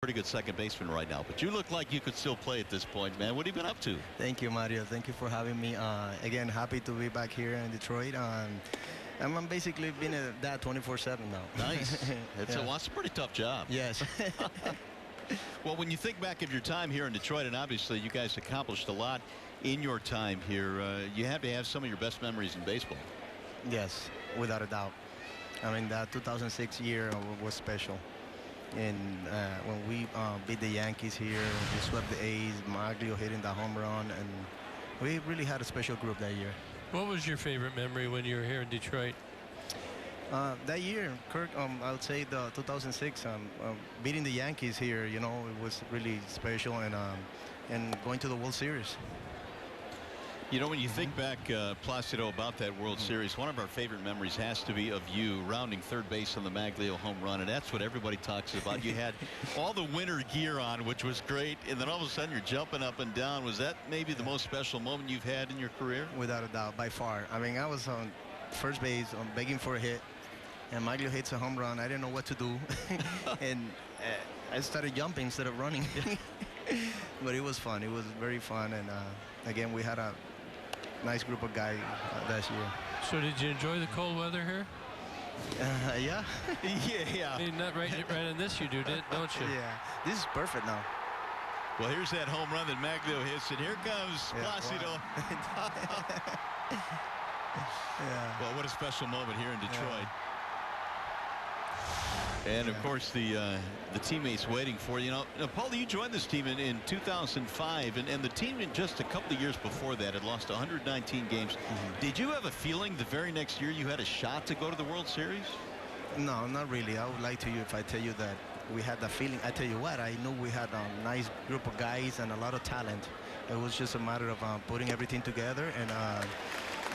Pretty good second baseman right now, but you look like you could still play at this point, man. What have you been up to? Thank you, Mario. Thank you for having me. Again, happy to be back here in Detroit. I'm basically been a dad 24/7 now. Nice. It's a pretty tough job. Yes. Well, when you think back of your time here in Detroit, and obviously you guys accomplished a lot in your time here, you have to have some of your best memories in baseball. Yes, without a doubt. I mean, that 2006 year was special. And when we beat the Yankees here, we swept the A's, Maglio hitting the home run, and we really had a special group that year. What was your favorite memory when you were here in Detroit? That year, Kirk, I would say the 2006, beating the Yankees here, you know, it was really special, and going to the World Series. You know, when you think back, Placido, about that World Series, one of our favorite memories has to be of you rounding third base on the Maglio home run, and that's what everybody talks about. You had all the winter gear on, which was great, and then all of a sudden you're jumping up and down. Was that maybe the most special moment you've had in your career? Without a doubt, by far. I mean, I was on first base, begging for a hit, and Maglio hits a home run. I didn't know what to do, and I started jumping instead of running. But it was fun. It was very fun, and again, we had a nice group of guys that year. So did you enjoy the cold weather here? Yeah. Yeah. I mean, not right on this you don't you? Yeah. This is perfect now. Well, here's that home run that Maglio hits, and here comes Placido. Wow. Yeah. Well, what a special moment here in Detroit. And of course the teammates waiting for you. Now, Paul, you joined this team in 2005, and the team in just a couple of years before that had lost 119 games. Did you have a feeling the very next year you had a shot to go to the World Series? No, not really. I would lie to you if I tell you that we had that feeling. I tell you what, I knew we had a nice group of guys and a lot of talent. It was just a matter of putting everything together,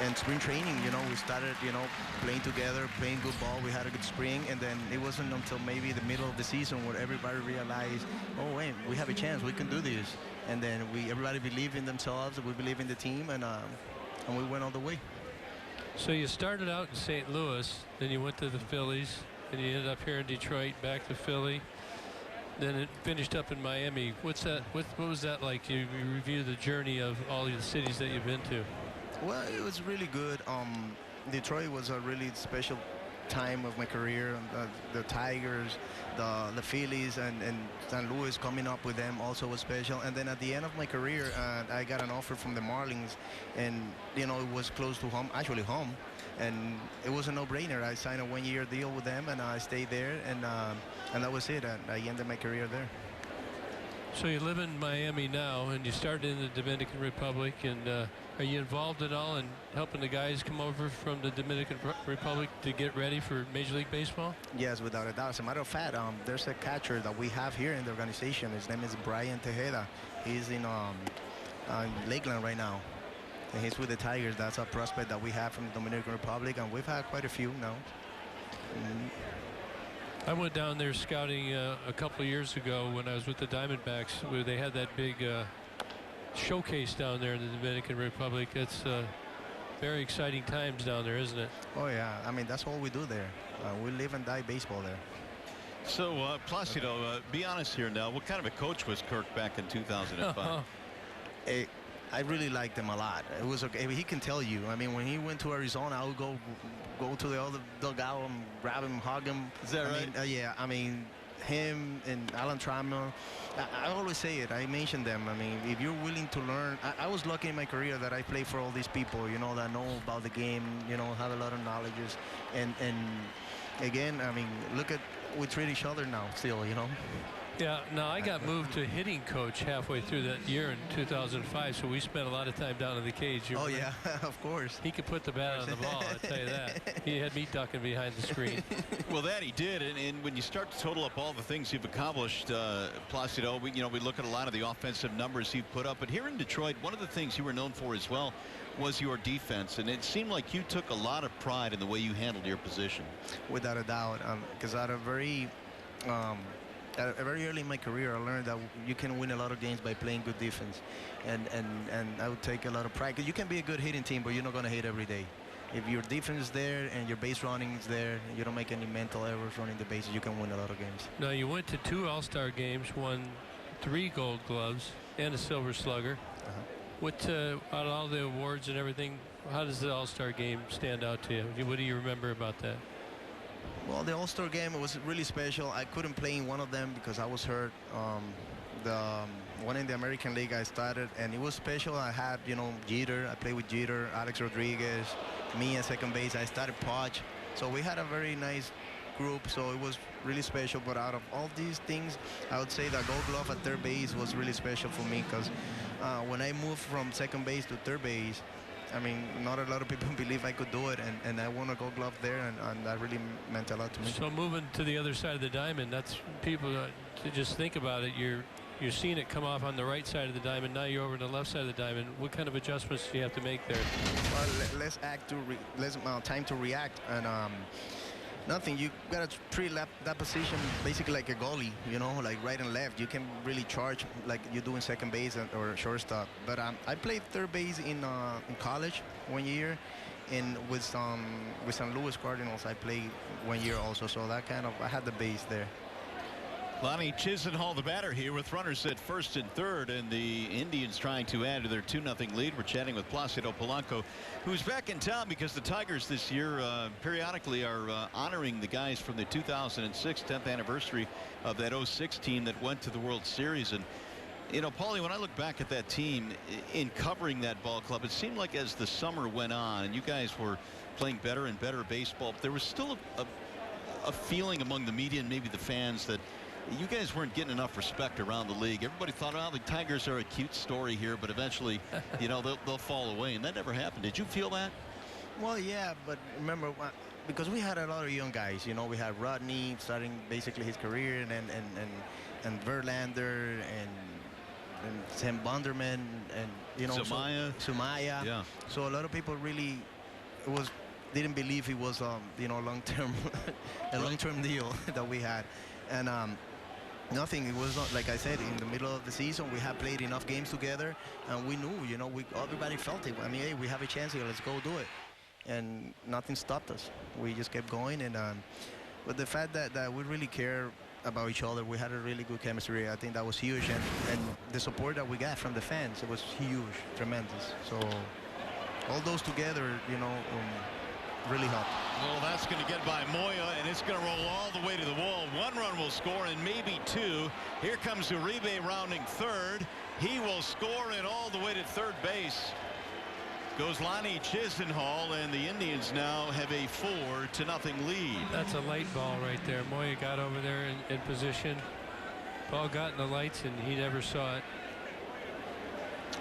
and spring training, you know, we started, you know, playing together, playing good ball. We had a good spring, and then it wasn't until maybe the middle of the season where everybody realized, oh, wait, we have a chance, we can do this. And then everybody believed in themselves, we believe in the team, and we went all the way. So you started out in St. Louis, then you went to the Phillies, and you ended up here in Detroit, back to Philly. Then it finished up in Miami. What was that like? You review the journey of all the cities that you've been to. Well, it was really good. Detroit was a really special time of my career. The Tigers, the Phillies, and St. Louis, coming up with them also was special. And then at the end of my career, I got an offer from the Marlins, and you know, it was close to home, actually home, and it was a no-brainer. I signed a one-year deal with them, and I stayed there, and that was it. I ended my career there. So you live in Miami now, and you started in the Dominican Republic, and are you involved at all in helping the guys come over from the Dominican Republic to get ready for Major League Baseball? Yes, without a doubt. As a matter of fact, there's a catcher that we have here in the organization. His name is Brian Tejeda. He's in Lakeland right now, and he's with the Tigers. That's a prospect that we have from the Dominican Republic, and we've had quite a few now. I went down there scouting a couple of years ago when I was with the Diamondbacks, where they had that big showcase down there in the Dominican Republic. It's very exciting times down there, isn't it? Oh, yeah. I mean, that's all we do there. We live and die baseball there. So, Placido, be honest here now. What kind of a coach was Kirk back in 2005? I really liked him a lot. It was okay. He can tell you. I mean, when he went to Arizona, I would go to the other dugout and grab him, hug him. Is that right? Yeah. I mean, him and Alan Trammell. I always say it. I mention them. I mean, if you're willing to learn, I was lucky in my career that I played for all these people, you know, that know about the game, you know, have a lot of knowledges. And again, I mean, look at, we treat each other now still, you know. Yeah, now I got moved to hitting coach halfway through that year in 2005, so we spent a lot of time down in the cage. Oh, yeah, of course. He could put the bat on the ball, I'll tell you that. He had me ducking behind the screen. Well, that he did, and when you start to total up all the things you've accomplished, Placido, we look at a lot of the offensive numbers you've put up, but here in Detroit, one of the things you were known for as well was your defense, and it seemed like you took a lot of pride in the way you handled your position. Without a doubt, because at a very early in my career, I learned that you can win a lot of games by playing good defense, and I would take a lot of pride. 'Cause you can be a good hitting team, but you're not going to hit every day. if your defense is there and your base running is there, and you don't make any mental errors running the bases, you can win a lot of games. Now, you went to 2 All-Star games, won 3 Gold Gloves and a Silver Slugger. What, out of all the awards and everything, how does the All-Star game stand out to you? What do you remember about that? Well, the All-Star game was really special. I couldn't play in one of them because I was hurt. The one in the American League I started, and it was special. I had, you know, Jeter. I played with Jeter, Alex Rodriguez, me at second base. I started Podge. So we had a very nice group, so it was really special. But out of all these things, I would say that Gold Glove at third base was really special for me because when I moved from second base to third base, I mean, not a lot of people believe I could do it, and I won a Gold Glove there, and that really meant a lot to me. So moving to the other side of the diamond, that's people to just think about it. You're seeing it come off on the right side of the diamond. Now you're over to the left side of the diamond. What kind of adjustments do you have to make there? Well, less time to react, and nothing. You gotta treat that position basically like a goalie, you know, like right and left. You can really charge like you do in second base or shortstop. But I played third base in college 1 year, and with St. Louis Cardinals I played 1 year also. So that kind of, I had the base there. Lonnie Chisenhall, the batter here, with runners at first and third, and the Indians trying to add to their 2-0 lead. We're chatting with Placido Polanco, who's back in town because the Tigers this year periodically are honoring the guys from the 2006 10th anniversary of that 06 team that went to the World Series. And you know, Paulie, when I look back at that team in covering that ball club, it seemed like as the summer went on and you guys were playing better and better baseball, there was still a feeling among the media and maybe the fans that you guys weren't getting enough respect around the league. Everybody thought, well, the Tigers are a cute story here, but eventually, you know, they'll fall away, and that never happened. Did you feel that? Well, yeah, but remember, because we had a lot of young guys, you know, we had Rodney starting basically his career, and Verlander, and Sam Bunderman, and, you know, Sumaya. Yeah. So a lot of people really didn't believe it was, you know, long-term, a long-term deal that we had. And nothing. It was not, like I said, in the middle of the season we had played enough games together, and we knew, you know, everybody felt it. I mean, hey, we have a chance here, let's go do it, and nothing stopped us. We just kept going, and but the fact that we really care about each other, we had a really good chemistry. I think that was huge, and the support that we got from the fans, it was huge, tremendous. So all those together, you know, really helped. Well, that's going to get by Moya, and it's going to roll all the way to the wall. 1 run will score, and maybe 2. Here comes Uribe rounding third. He will score it all the way to third base. Goes Lonnie Chisenhall, and the Indians now have a 4-0 lead. That's a light ball right there. Moya got over there in position. Ball got in the lights, and he never saw it.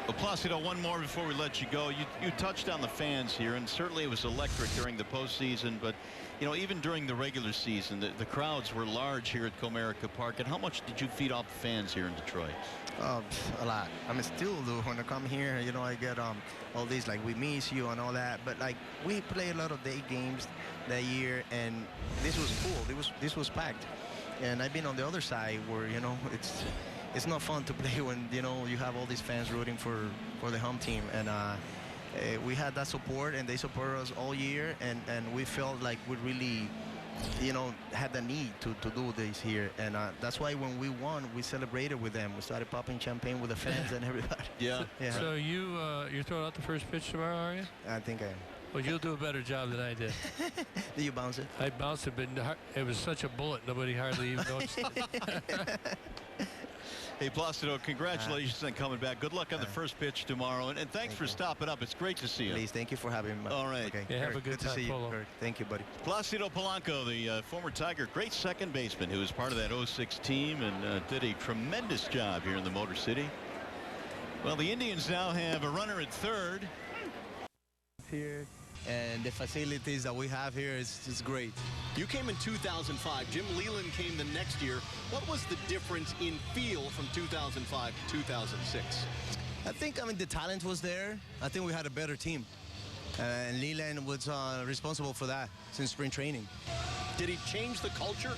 Well, Placido, one more before we let you go. You touched on the fans here, and certainly it was electric during the postseason, but you know, even during the regular season, the crowds were large here at Comerica Park. And how much did you feed off the fans here in Detroit? A lot. I mean, still though, when I come here, you know, I get all these like, we miss you and all that, but like we play a lot of day games that year, and this was full. This was packed, and I've been on the other side where, you know, it's not fun to play when, you know, you have all these fans rooting for the home team, and we had that support, and they supported us all year, and we felt like we really, you know, had the need to do this here, and that's why when we won, we celebrated with them. We started popping champagne with the fans and everybody. Yeah. So you're throwing out the first pitch tomorrow, are you? I think I am. Well, you'll do a better job than I did. Did you bounce it? I bounced it, but it was such a bullet, nobody hardly even noticed it. Hey, Placido, congratulations on coming back. Good luck on the first pitch tomorrow, and thanks for stopping up. It's great to see you. Please, thank you for having me. All right. Okay. Yeah, have a good time, to see Polo. you. Thank you, buddy. Placido Polanco, the former Tiger, great second baseman who was part of that 06 team and did a tremendous job here in the Motor City. Well, the Indians now have a runner at third. Here, and the facilities that we have here is great. You came in 2005. Jim Leland came the next year. What was the difference in feel from 2005 to 2006? I think, I mean, the talent was there. I think we had a better team. And Leland was responsible for that since spring training. Did he change the culture?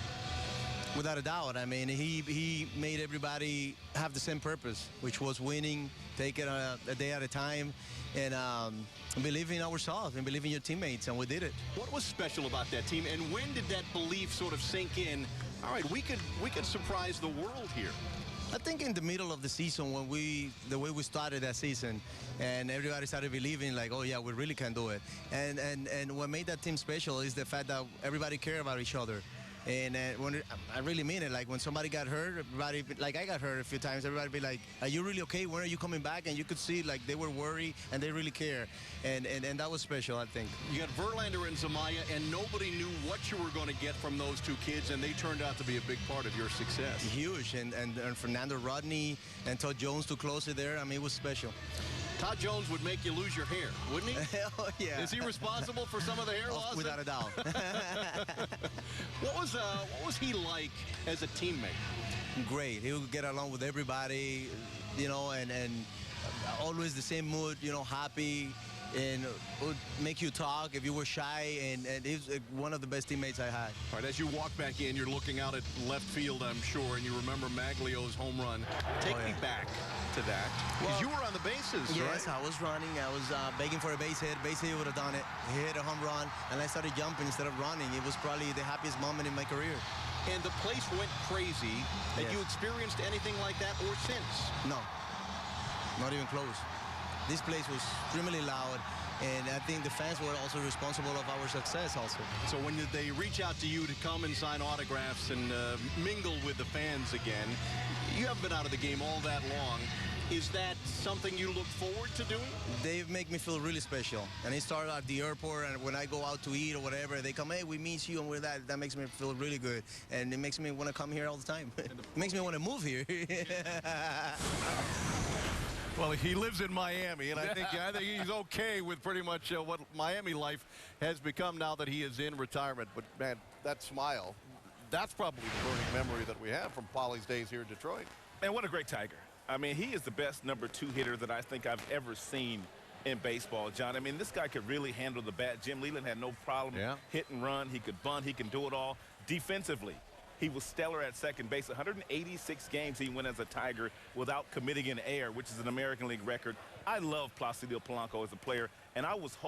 Without a doubt. I mean, he made everybody have the same purpose, which was winning, take it a day at a time, and believe in ourselves and believe in your teammates, and we did it. What was special about that team, and when did that belief sort of sink in? All right, we could surprise the world here. I think in the middle of the season, when the way we started that season, and everybody started believing, like, oh yeah, we really can do it. And what made that team special is the fact that everybody cared about each other. And I really mean it. Like when somebody got hurt, everybody, like I got hurt a few times, everybody be like, "Are you really okay? When are you coming back?" And you could see like they were worried and they really care. And that was special, I think. You got Verlander and Zamaya, and nobody knew what you were going to get from those two kids, and they turned out to be a big part of your success. Huge. And Fernando Rodney and Todd Jones to close it there. I mean, it was special. Todd Jones would make you lose your hair, wouldn't he? Hell yeah. Is he responsible for some of the hair loss? Without a doubt. What was he like as a teammate? Great. He would get along with everybody, you know, and always the same mood, you know, happy, and would make you talk if you were shy, and he was one of the best teammates I had. All right, as you walk back in, you're looking out at left field, I'm sure, and you remember Maglio's home run. Take me back to that. Because you were on the bases, yes, right? I was running. I was begging for a base hit. Base hit would have done it. He hit a home run, and I started jumping instead of running. It was probably the happiest moment in my career. And the place went crazy. Had you experienced anything like that or since? No, not even close. This place was extremely loud, and I think the fans were also responsible of our success also. So when they reach out to you to come and sign autographs and mingle with the fans again, you haven't been out of the game all that long. Is that something you look forward to doing? They make me feel really special. And it started at the airport, and when I go out to eat or whatever, they come, hey, we miss you, and with that makes me feel really good. And it makes me want to come here all the time. It makes me want to move here. Well, he lives in Miami, and I think he's okay with pretty much what Miami life has become now that he is in retirement. But, man, that smile, that's probably the burning memory that we have from Paulie's days here in Detroit. Man, what a great Tiger. I mean, he is the best #2 hitter that I think I've ever seen in baseball, John. I mean, this guy could really handle the bat. Jim Leland had no problem hit and run. He could bunt. He can do it all. Defensively, he was stellar at second base. 186 games he went as a Tiger without committing an error, which is an American League record. I love Placido Polanco as a player, and I was hoping